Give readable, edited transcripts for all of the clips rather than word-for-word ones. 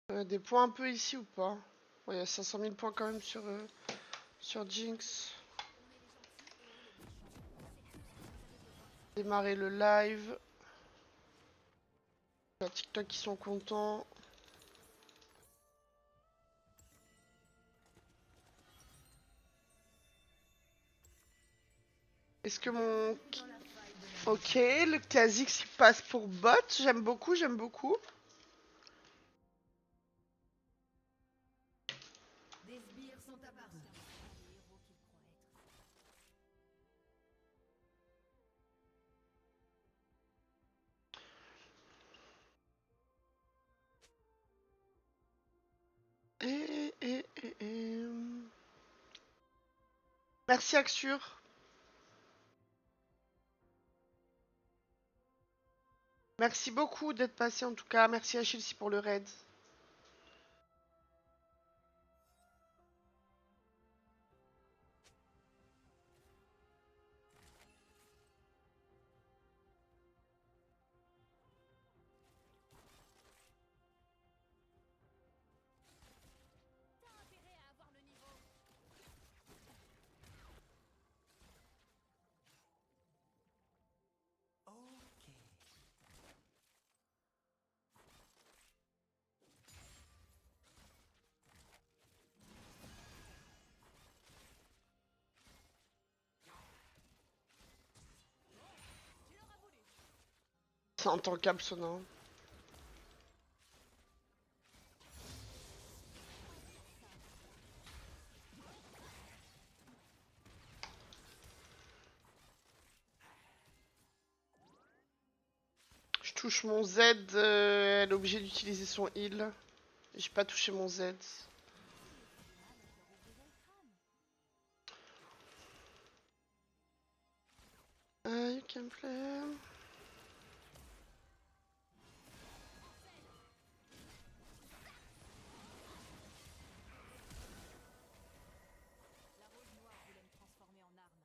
Des points un peu ici ou pas? Ouais, il y a 500 000 points quand même sur Jinx. Démarrer le live. Il y a TikTok qui sont contents. Est-ce que mon... Ok, le Kha'Zix il passe pour bot. J'aime beaucoup, j'aime beaucoup. Des sbires sont apparus. Et... Merci Axur. Merci beaucoup d'être passé en tout cas. Merci à Chelsea pour le raid. C'est intankable ce nain. Je touche mon Z, elle est obligée d'utiliser son heal. J'ai pas touché mon Z. You can play. La rose noire voulait me transformer en arme.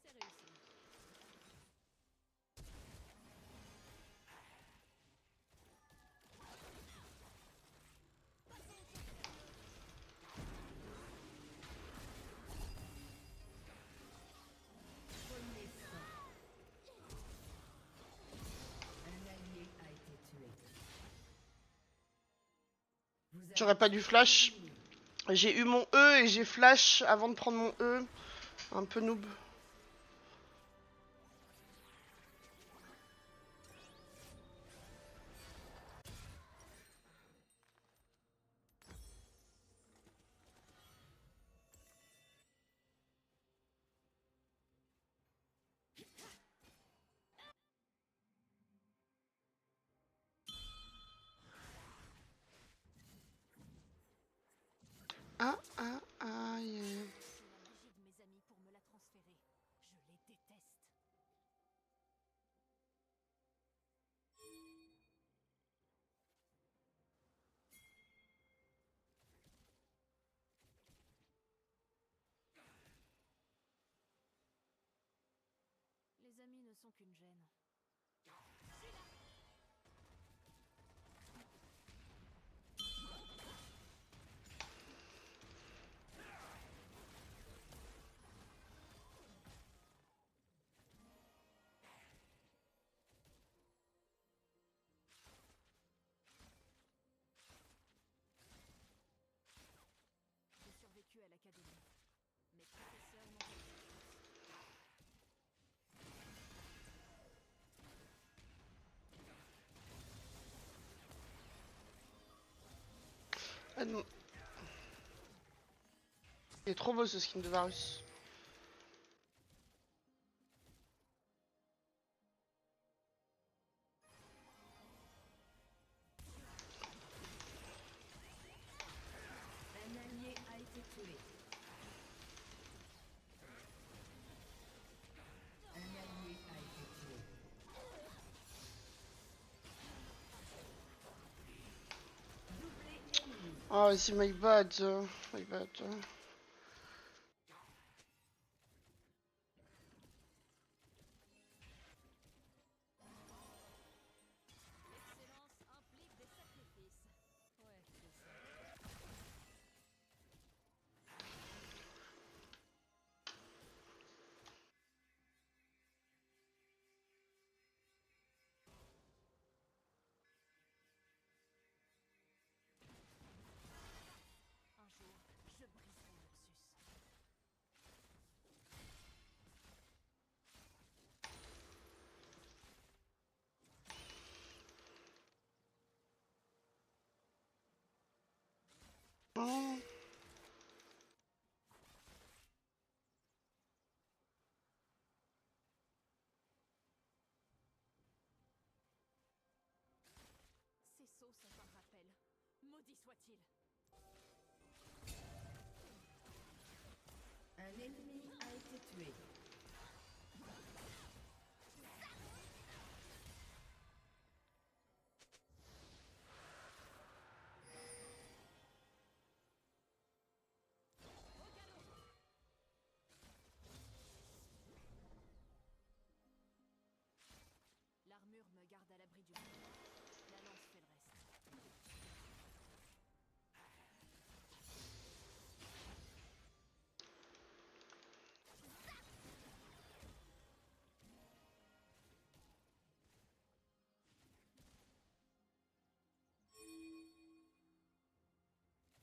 C'est réussi. Un allié a été tué. J'aurais pas dû flash. J'ai eu mon E et j'ai flash avant de prendre mon E. Un peu noob. Ah, ah, ah, yeah. C'est la magie de mes amis pour me la transférer. Je les déteste. Les amis ne sont qu'une gêne. J'ai survécu à l'académie. Mes professeurs m'ont fait Ah non. Il est trop beau ce skin de Varus. Un allié a été tué. Un allié a été tué. Doublé ennemi. Oh, c'est my bad. My bad. L'excellence implique des sacrifices. Ouais, Oh. Ces sauts sont un rappel. Maudit soit-il. Un ennemi a été tué. L'armure me garde à l'abri du mal. La lance fait le reste.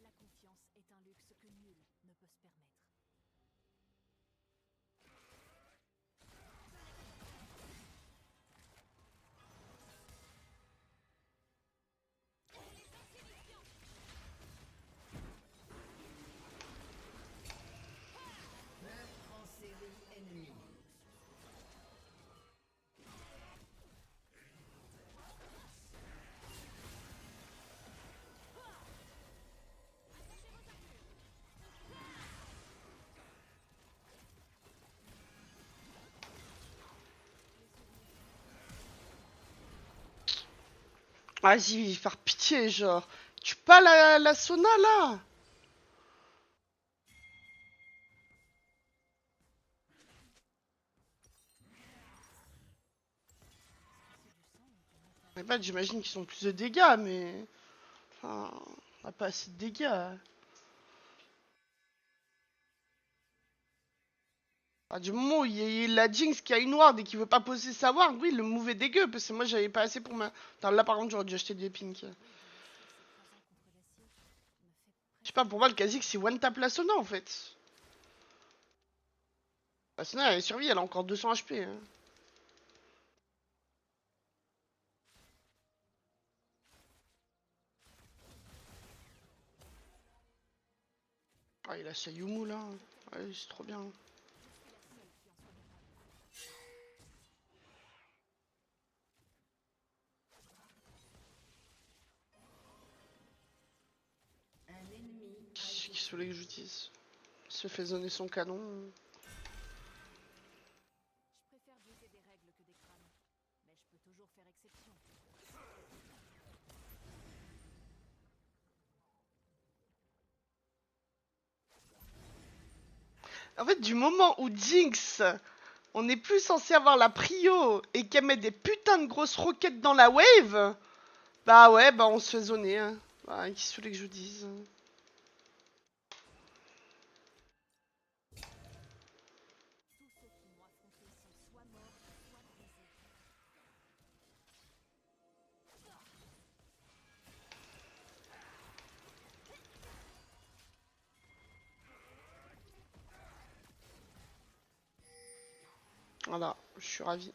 La confiance est un luxe que nul ne peut se permettre. Meurtre en série ennemi. Vas-y, faire pitié, genre. Tu pas la sauna là? C'est du sang ou du métal? Mais bah, j'imagine qu'ils ont plus de dégâts, mais. Enfin, on a pas assez de dégâts. Du moment où il y a la Jinx qui a une ward et qui veut pas poser sa ward, oui, le move est dégueu, parce que moi j'avais pas assez pour ma. Attends, là par contre, j'aurais dû acheter des pinks. Le bruit de l'acier s'écrasant contre l'acier me fait Je sais presque pas, pour moi, le Kha'Zix c'est one tap la Sona en fait. La Sona elle survit, elle a encore 200 HP. Hein. Ah, il a sa Yumu là. Ouais, c'est trop bien. Un ennemi a Qu'est-ce été qu'il voulait que je dise? Il se fait zoner son canon. Je préfère briser des règles que des crânes. Mais je peux toujours faire exception. En fait, du moment où Jinx, on n'est plus censé avoir la prio et qu'elle met des putains de grosses roquettes dans la wave, bah ouais, bah on se fait zoner. Hein. Bah, qu'est-ce que vous voulez que je vous dise? Tous ceux qui m'ont affronté sont soit morts, soit brisés. Voilà, je suis ravi. Si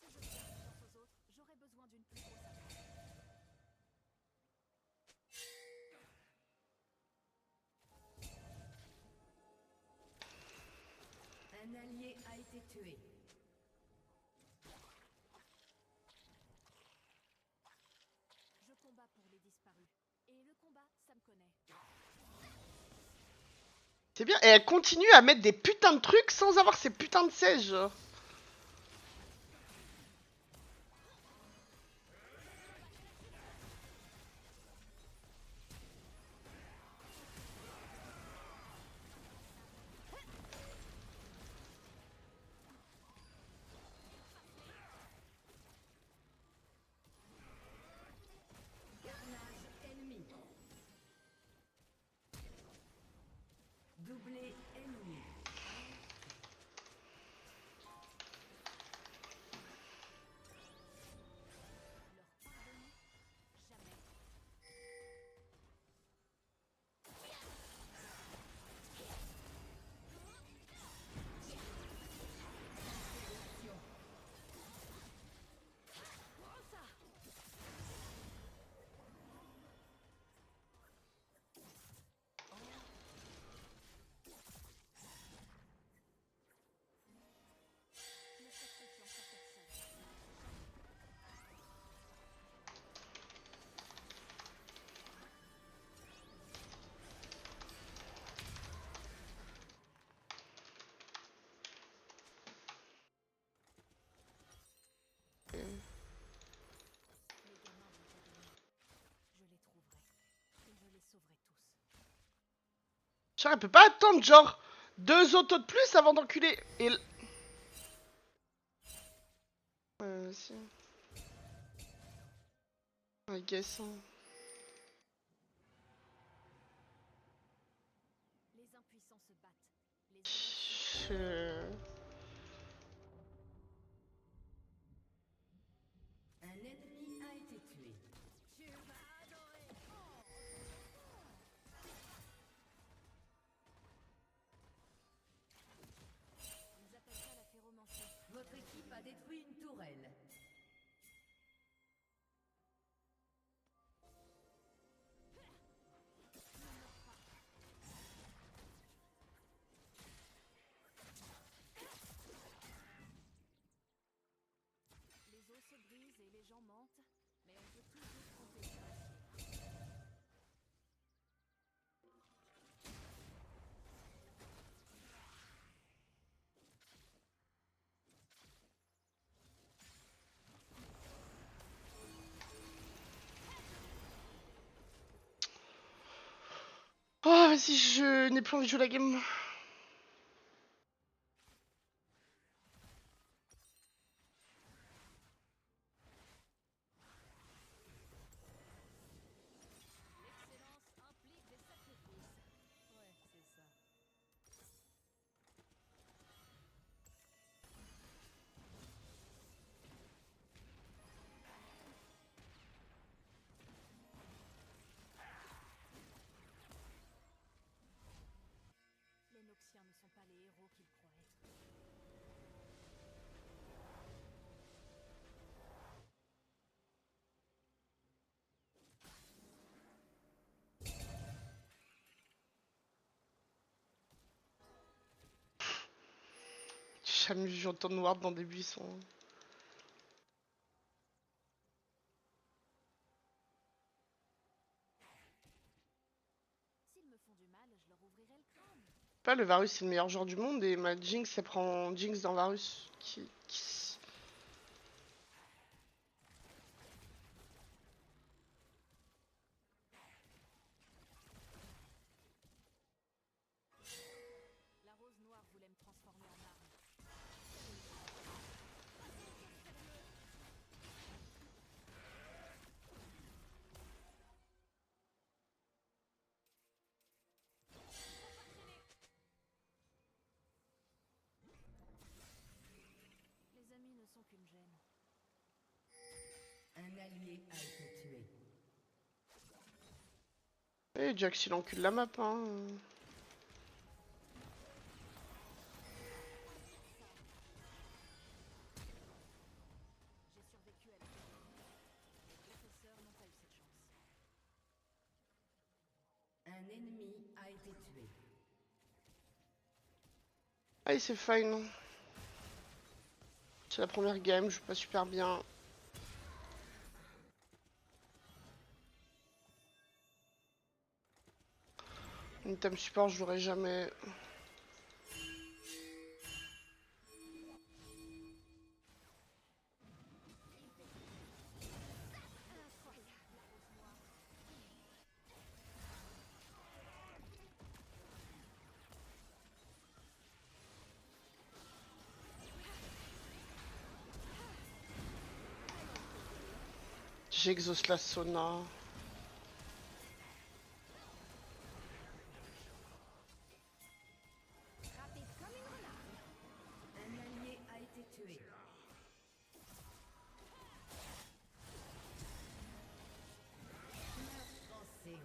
je fais confiance aux autres, j'aurais besoin d'une plus grosse attaque. Un allié a été tué. Je combats pour les disparus. Et le combat, ça me connaît. C'est bien, et elle continue à mettre des putains de trucs sans avoir ces putains de sièges. Genre. Carnage ennemi. Doublé ennemi. Leur pardonner? Jamais. Genre, elle peut pas attendre, genre, 2 autos de plus avant d'enculer. Et. Si. I guess. Hein. Les impuissants se battent. Les audacieux Je- Un ennemi a été tué. Tu vas adorer. Ils appellent ça la féromancie. Votre équipe a détruit une tourelle. Les os se brisent et les gens mentent, mais on peut toujours compter sur l'acier. Oh, vas-y, je n'ai plus envie de jouer la game. L'excellence implique des sacrifices. Ouais, c'est ça. Les Noxiens ne sont pas les héros qu'ils croient être. J'ai jamais vu autant de noir dans des buissons. S'ils me font du mal, je leur ouvrirai le crâne. Pas le Varus, c'est le meilleur joueur du monde et ma Jinx, elle prend Jinx dans Varus. La rose noire voulait me transformer en arme. Les amis ne sont qu'une gêne. Un allié a été tué. Et Jax, il encule la map, hein. J'ai survécu à l'académie. Les professeurs n'ont pas eu cette chance. Un ennemi a été tué. Allez, c'est fine. C'est la première game, je joue pas super bien. Une thème support, je jouerai jamais. J'exauce la sauna. Un allié a été tué. Meurtre en série.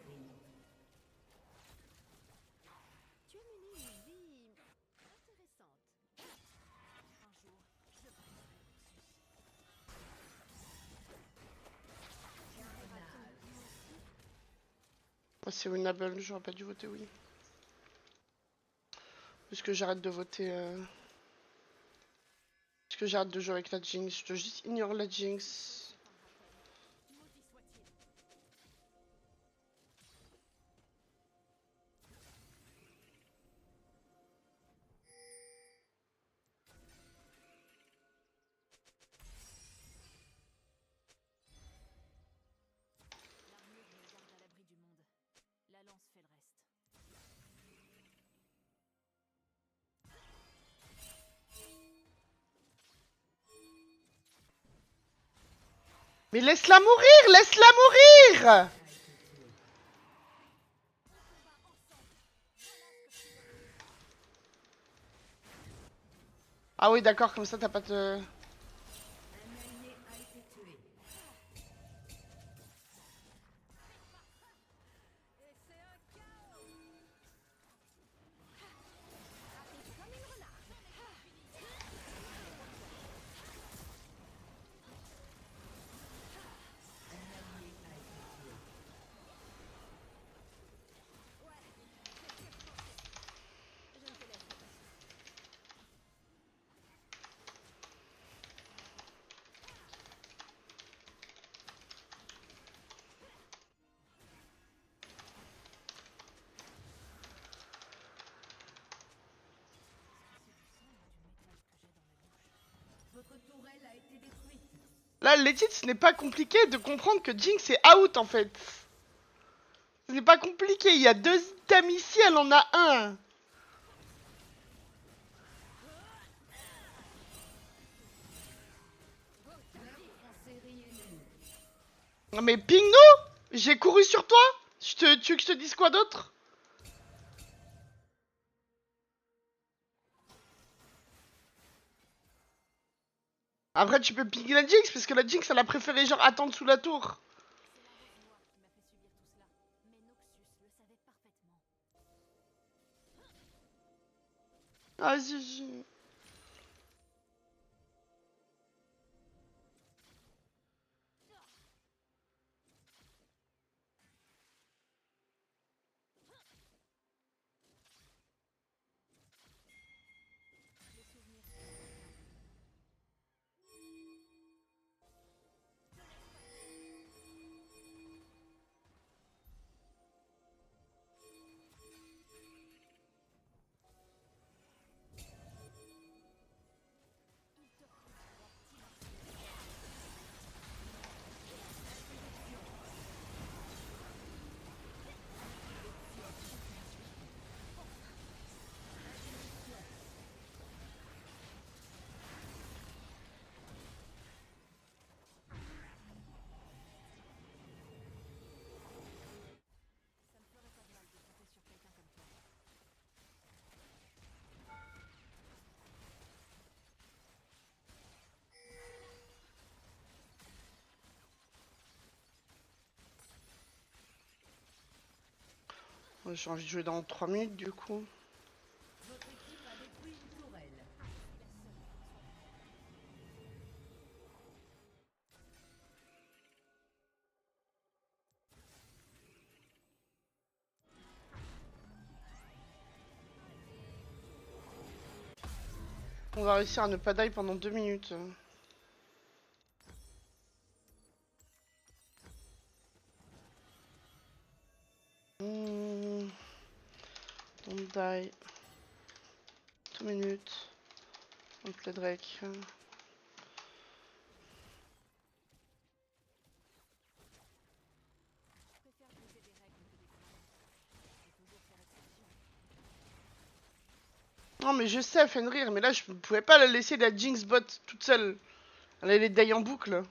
Tu as mené une vie intéressante. Un jour, je briserai Oh, c'est winnable, j'aurais pas dû voter oui. Puisque j'arrête de voter. Puisque j'arrête de jouer avec la Jinx. Je te juste ignore la Jinx. maudit soit-il. L'armure me garde à l'abri du monde. La lance fait le reste. Mais laisse-la mourir, laisse-la mourir. Ah oui, d'accord, comme ça t'as pas de... Un allié a été tué. Votre tourelle a été détruite. Là, les titres, ce n'est pas compliqué de comprendre que Jinx est out, en fait. Ce n'est pas compliqué, il y a 2 items ici, elle en a un. En série ennemie. Non mais ping-nous. J'ai couru sur toi. Tu veux que je te dise quoi d'autre? Après, tu peux ping la Jinx, parce que la Jinx, elle a préféré genre attendre sous la tour. Ah, si. J'ai envie de jouer dans 3 minutes, du coup. Votre équipe a détruit une tourelle. On va réussir à ne pas die pendant 2 minutes. Don't die. 2 minutes. On play Drake. Non mais je sais, Fenrir, mais là je pouvais pas la laisser la Jinx bot toute seule. Elle allait die en boucle.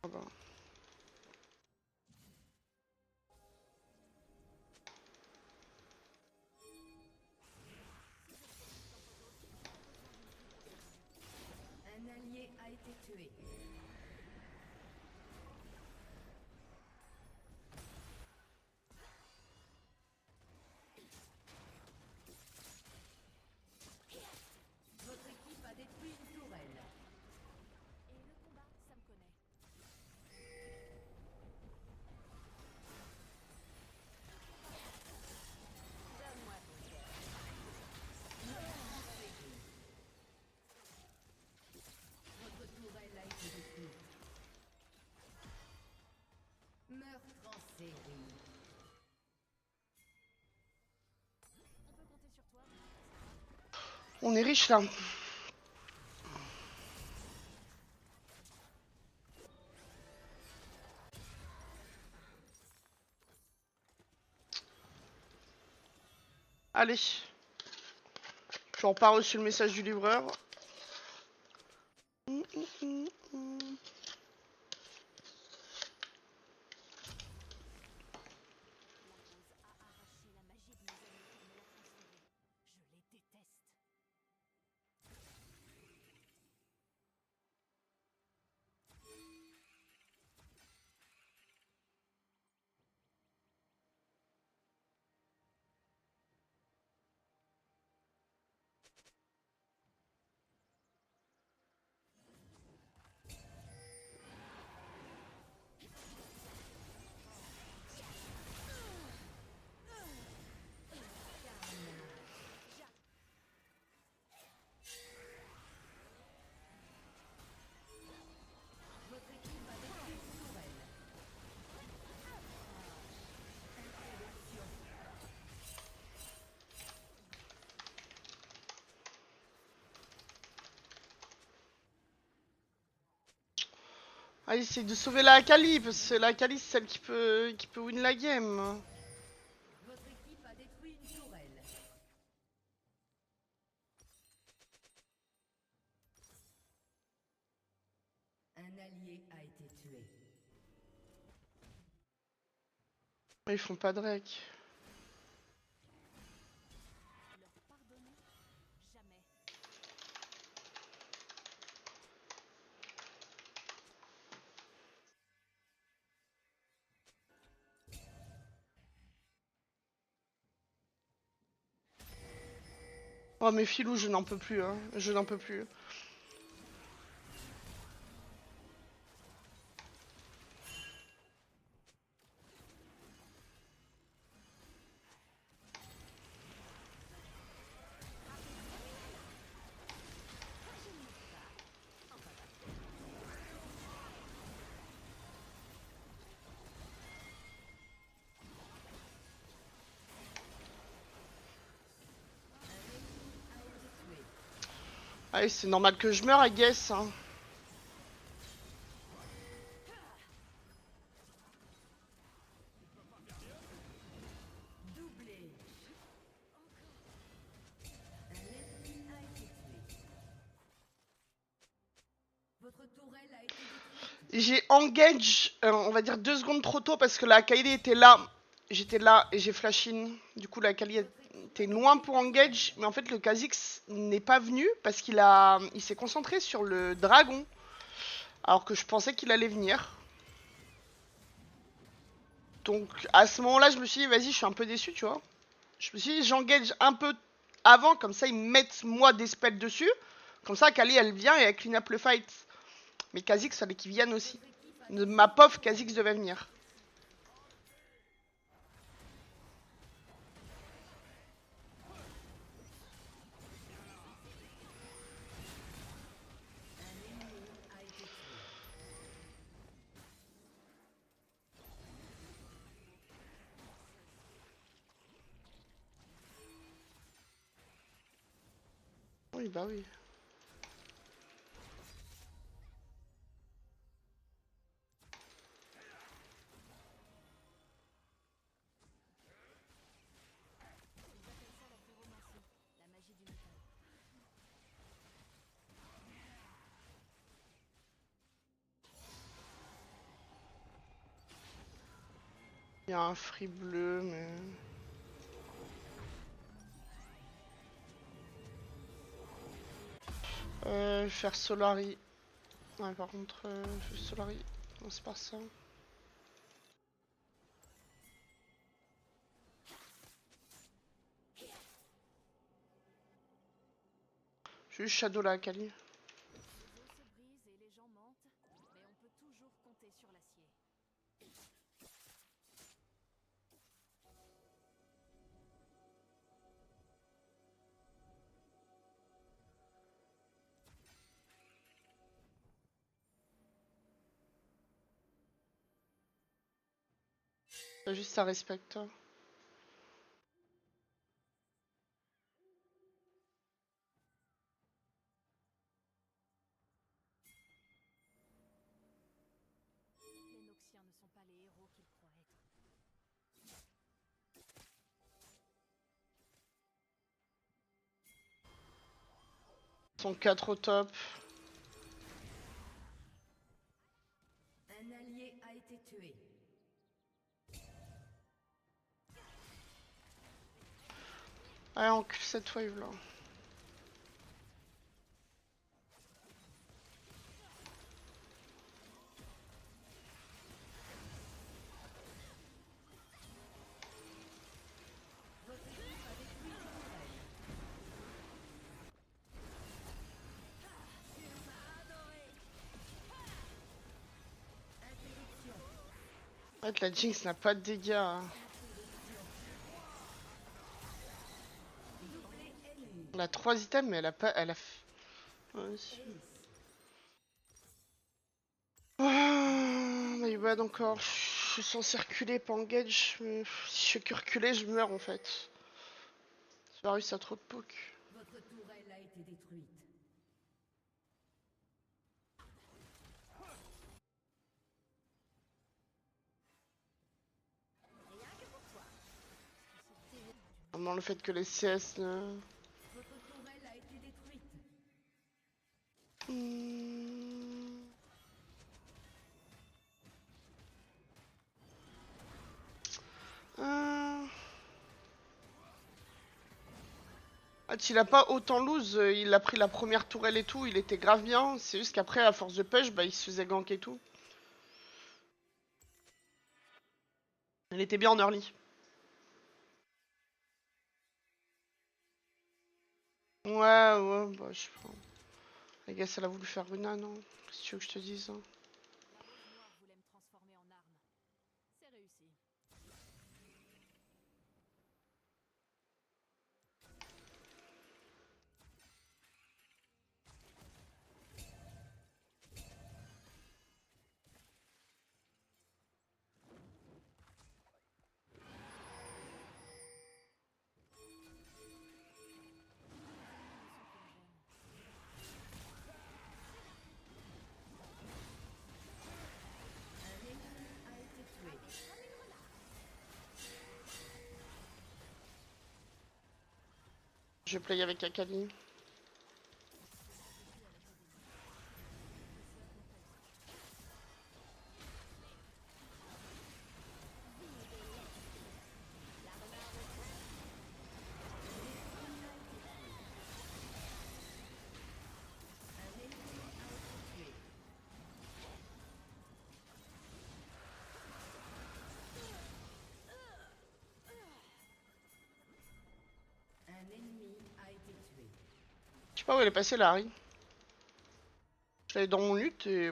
Ah bah. Un allié a été tué. Votre équipe a détruit une tourelle. Et le combat, ça me connaît. Donne-moi ton cœur. Votre tourelle a été détruite. Meurtre en série. On peut compter sur toi. On est riche là. Allez. Je repars reçu le message du livreur. La rose a arraché la magie de mes amis pour me la transférer. Je les déteste. Votre équipe a détruit une tourelle. Allez, essaye de sauver la Akali, parce que la Akali c'est celle qui peut win la game. Votre équipe a détruit une tourelle. Un allié a été tué. Ils font pas Drake. Leur pardonner? Jamais. Oh mais filou, je n'en peux plus, hein. Je n'en peux plus. Allez, c'est normal que je meure, I guess. Hein. Doublé. Un ennemi a été tué. Votre tourelle a été détruite. J'ai engage, on va dire 2 secondes trop tôt parce que la Akali était là. J'étais là et j'ai flash in. Du coup, la Akali était loin pour engage. Mais en fait, le Kha'Zix n'est pas venu parce il s'est concentré sur le dragon. Alors que je pensais qu'il allait venir. Donc, à ce moment-là, je me suis dit, vas-y, je suis un peu déçu, tu vois. Je me suis dit, j'engage un peu avant, comme ça, ils me mettent moi des spells dessus. Comme ça, Akali, elle vient et elle clean up le fight. Mais Kha'Zix, fallait qu'il vienne aussi. Ma pauvre Kha'Zix devait venir. Oui, bah oui. Ils appellent ça la pyromancie, la magie du métal. Il y a un free bleu, mais... faire Solari. Ouais, par contre, je fais Solari. Non, c'est pas ça. Je vais juste Shadow la Akali. Les os se brisent et les gens mentent, mais on peut toujours compter sur l'acier. T'as juste ça respecte. Les Noxiens ne sont pas les héros qu'ils croient être. sont 4 au top. Un allié a été tué. Ouais, on cule cette wave là. En fait, la Jinx n'a pas de dégâts. Hein. Elle a 3 items, mais elle a pas. Elle a. Ouais, si. Ah, my bad encore. Je suis censé reculer, pas engage. Mais si je fais que reculer, je meurs en fait. C'est pas réussi à trop de poke. Votre tourelle a été détruite. Vraiment le fait que les CS ne. Votre tourelle a été détruite. Hmm. Ah, il a pas autant lose, il a pris la première tourelle et tout, il était grave bien. C'est juste qu'après, à force de push, bah il se faisait gank et tout. Il était bien en early. Ouais, ouais, bah je sais pas. Les gars, elle a voulu faire Runa, non? Qu'est-ce que tu veux que je te dise? Hein. La Wave Noire voulait me transformer en arme. C'est réussi. Un ennemi a été tué. Je vais play avec Akali. Un ennemi a été tué. Un ennemi a été tué. Je sais pas où elle est passée, la Harry. Je l'avais dans mon ult et.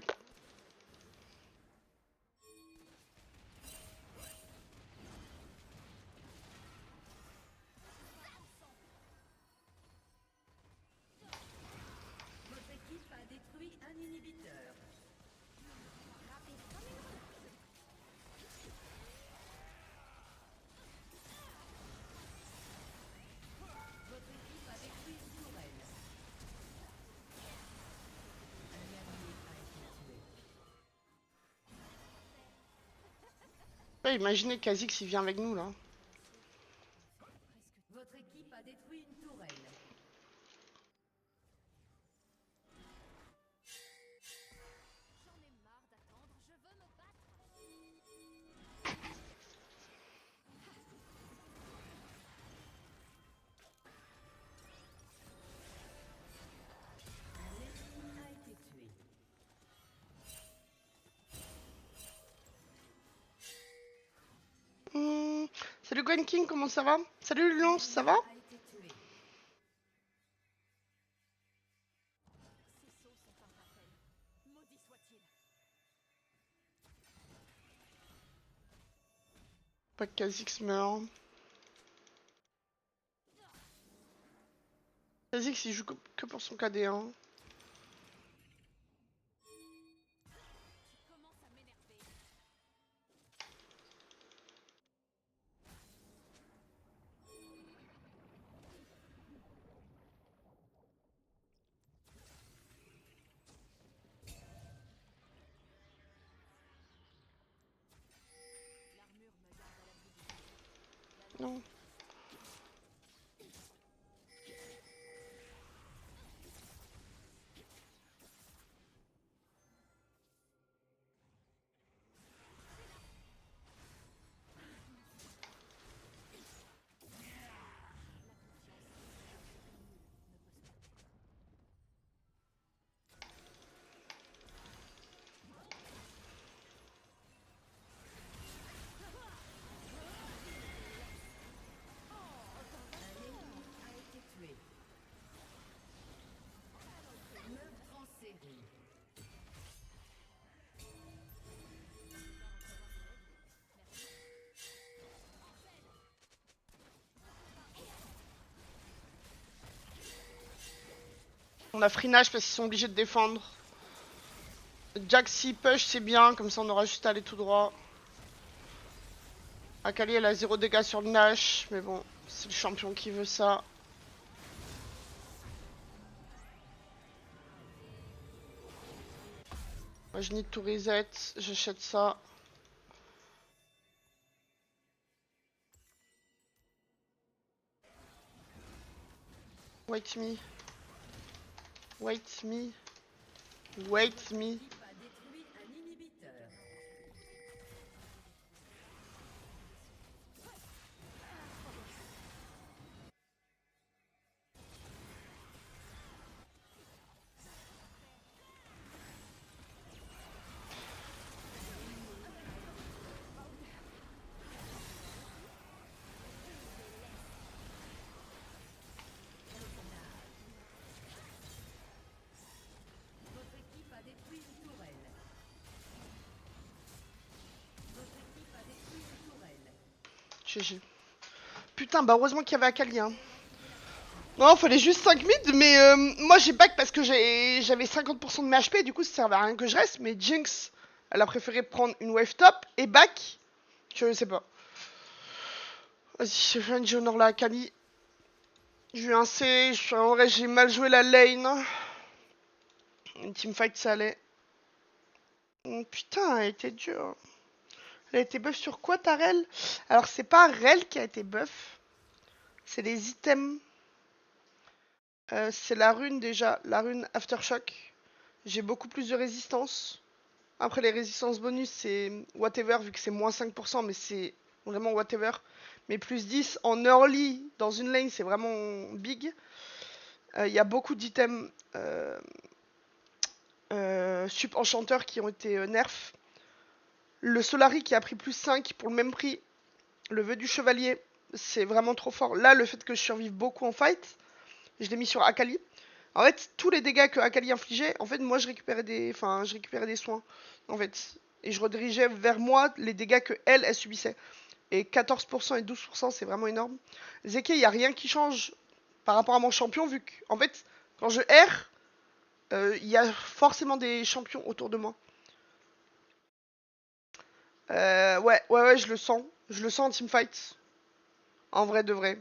Votre équipe a détruit un inhibiteur. Votre équipe a détruit une tourelle. Un allié a été tué. Ouais, imaginez Kha'Zix il vient avec nous là. Votre équipe a détruit une tourelle. J'en ai marre d'attendre, je veux me battre. Un ennemi a été tué. Salut Gwen King, comment ça va? Salut Lance, ça va? A été tué. Ces sauts sont un rappel. Maudit soit-il. Pas que Kha'Zix meurt. Kha'Zix il joue que pour son KD1. Tu commences à m'énerver. L'armure me garde à l'abri du vent. Non. On a freinage parce qu'ils sont obligés de défendre. Jack si push c'est bien, comme ça on aura juste à aller tout droit. Akali elle a 0 dégâts sur le Nash, mais bon, c'est le champion qui veut ça. Moi je need to reset, j'achète ça. Wait me. Wait me. Wait me. L'équipe a détruit un inhibiteur. Votre équipe a détruit une tourelle. Votre équipe a détruit une tourelle. GG. Putain, bah heureusement qu'il y avait Akali. Hein. Non, fallait juste 5 mid, mais moi j'ai back parce que j'avais 50% de mes HP, du coup ça servait à rien que je reste. Mais Jinx, elle a préféré prendre une wave top et back. Je sais pas. Vas-y, je fais un honor là, Akali. J'ai eu un C, en vrai j'ai mal joué la lane. Une teamfight ça allait. Oh, putain, elle était dure. Elle a été buff sur quoi ta Rel? Alors c'est pas Rel qui a été buff. C'est les items. C'est la rune déjà, la rune Aftershock. J'ai beaucoup plus de résistance. Après les résistances bonus c'est whatever vu que c'est moins 5% mais c'est vraiment whatever. Mais plus 10 en early dans une lane c'est vraiment big. Il y a beaucoup d'items sup enchanteurs qui ont été nerfs. Le Solari qui a pris plus 5 pour le même prix. Le vœu du chevalier, c'est vraiment trop fort. Là, le fait que je survive beaucoup en fight, je l'ai mis sur Akali. En fait, tous les dégâts que Akali infligeait, en fait, moi, je récupérais des soins, en fait. Et je redirigeais vers moi les dégâts que elle subissait. Et 14% et 12%, c'est vraiment énorme. Zeke, il n'y a rien qui change par rapport à mon champion, vu que, en fait, quand je R, il y a forcément des champions autour de moi. Ouais, je le sens. Je le sens en teamfight. En vrai de vrai.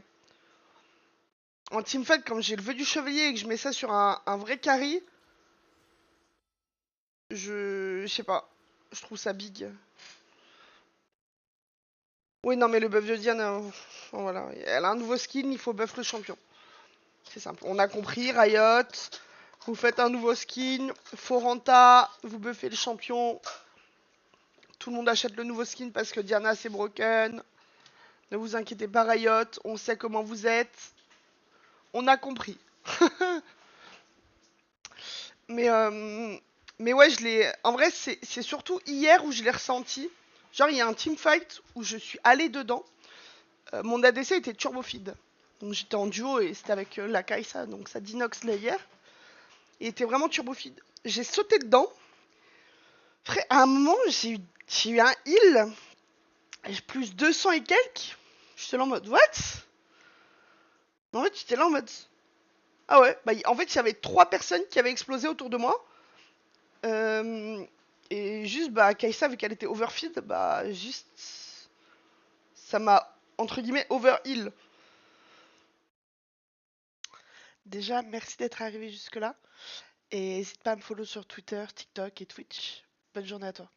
En teamfight, comme j'ai le vœu du chevalier et que je mets ça sur un vrai carry, je sais pas. Je trouve ça big. Oui, non, mais le buff de Diana, voilà. Elle a un nouveau skin, il faut buff le champion. C'est simple. On a compris, Riot. Vous faites un nouveau skin. Foranta, vous buffez le champion. Tout le monde achète le nouveau skin parce que Diana c'est broken. Ne vous inquiétez pas, Riot. On sait comment vous êtes. On a compris. Mais, euh, mais ouais, je l'ai. En vrai, c'est surtout hier où je l'ai ressenti. Genre, il y a un teamfight où je suis allé dedans. Mon ADC était turbo feed. Donc j'étais en duo et c'était avec la Kai'Sa, donc sa Dinox là hier. Il était vraiment turbo feed. J'ai sauté dedans. Frère, à un moment, j'ai eu un heal. Plus 200 et quelques. J'étais là en mode, what? En fait, j'étais là en mode. Ah ouais, bah en fait, il y avait 3 personnes qui avaient explosé autour de moi. Et juste, bah, Kai'Sa, vu qu'elle était overfeed, bah, juste. Ça m'a, entre guillemets, overheal. Déjà, merci d'être arrivé jusque-là. Et n'hésite pas à me follow sur Twitter, TikTok et Twitch. Bonne journée à toi.